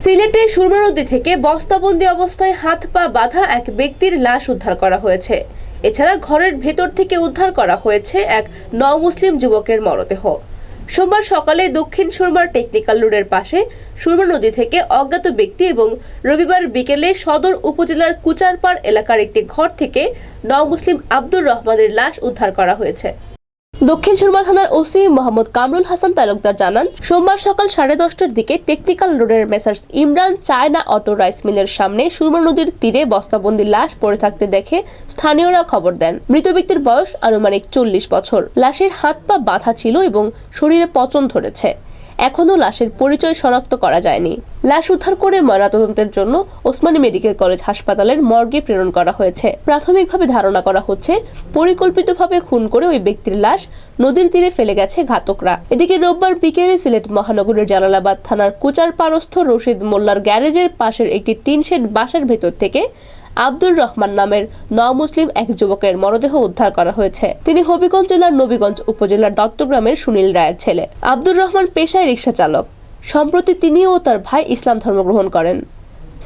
সিলেটে সুরমা নদী থেকে বস্তাবন্দি অবস্থায় হাত পা বাঁধা এক ব্যক্তির লাশ উদ্ধার করা হয়েছে। এছাড়া ঘরের ভেতর থেকে উদ্ধার করা হয়েছে এক নও-মুসলিম যুবকের মরদেহ। সোমবার সকালে দক্ষিণ সুরমার টেকনিক্যাল রোডের পাশে সুরমা নদী থেকে অজ্ঞাত ব্যক্তি এবং রবিবার বিকেলে সদর উপজেলার কুচারপাড় এলাকার একটি ঘর থেকে নও-মুসলিম আব্দুর রহমানের লাশ উদ্ধার করা হয়েছে। দক্ষিণ সুরমা থানার ওসি মোহাম্মদ কামরুল হাসান তালুকদার জানান, সোমবার সকাল 10:30টার দিকে টেকনিক্যাল রোডের messrs Imran China auto rice মিলের সামনে সুরমা নদীর তীরে বস্তাবন্দি লাশ পড়ে থাকতে দেখে স্থানীয়রা খবর দেন। মৃত ব্যক্তির বয়স আনুমানিক 40 বছর। লাশের হাত পা বাঁধা ছিল এবং শরীরে পচন ধরেছে। এখনও লাশের পরিচয় শনাক্ত করা যায়নি। লাশ উদ্ধার করে ময়নাতদন্তের জন্য ওসমানী মেডিকেল কলেজ হাসপাতালের মর্গে প্রেরণ করা হয়েছে। প্রাথমিকভাবে ধারণা করা হচ্ছে পরিকল্পিতভাবে খুন করে ওই ব্যক্তির লাশ নদীর তীরে ফেলে গেছে ঘাতকরা। এদিকে রোববার বিকেলে সিলেট মহানগরের জালালাবাদ থানার কুচারপাড়স্থ রশিদ মোল্লার গ্যারেজের পাশের একটি টিনশেড বাসার ভেতর থেকে আব্দুর রহমান নামের নও-মুসলিম এক যুবকের মরদেহ উদ্ধার করা হয়েছে। তিনি হবিগঞ্জ জেলার নবীগঞ্জ উপজেলার দত্তগ্রামের সুনীল রায়ের ছেলে। আব্দুর রহমান পেশায় রিকশা চালক। সম্প্রতি তিনি ও তার ভাই ইসলাম ধর্ম গ্রহণ করেন।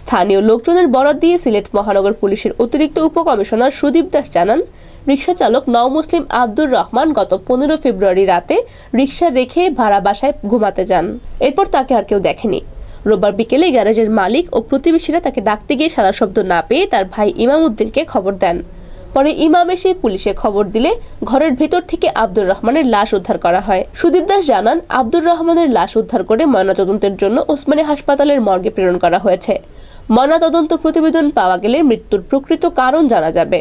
স্থানীয় লোকজনের বরাত দিয়ে সিলেট মহানগর পুলিশের অতিরিক্ত উপকমিশনার সুদীপ দাস জানান, রিকশা চালক নও-মুসলিম আব্দুর রহমান গত 15 ফেব্রুয়ারি রাতে রিকশা রেখে ভাড়া বাসায় ঘুমাতে যান। এরপর তাকে আর কেউ দেখেনি। রোববার বিকেলে গ্যারেজের মালিক ও প্রতিবেশীরা তাকে ডাকতে গিয়ে সারা শব্দ না পেয়ে তার ভাই ইমাম উদ্দিনকে খবর দেন। পরে ইমাম এসে পুলিশে খবর দিলে ঘরের ভেতর থেকে আব্দুর রহমানের লাশ উদ্ধার করা হয়। সুদীপ দাস জানান, আব্দুর রহমানের লাশ উদ্ধার করে ময়নাতদন্তের জন্য ওসমানী হাসপাতালের মর্গে প্রেরণ করা হয়েছে। ময়নাতদন্ত প্রতিবেদন পাওয়া গেলে মৃত্যুর প্রকৃত কারণ জানা যাবে।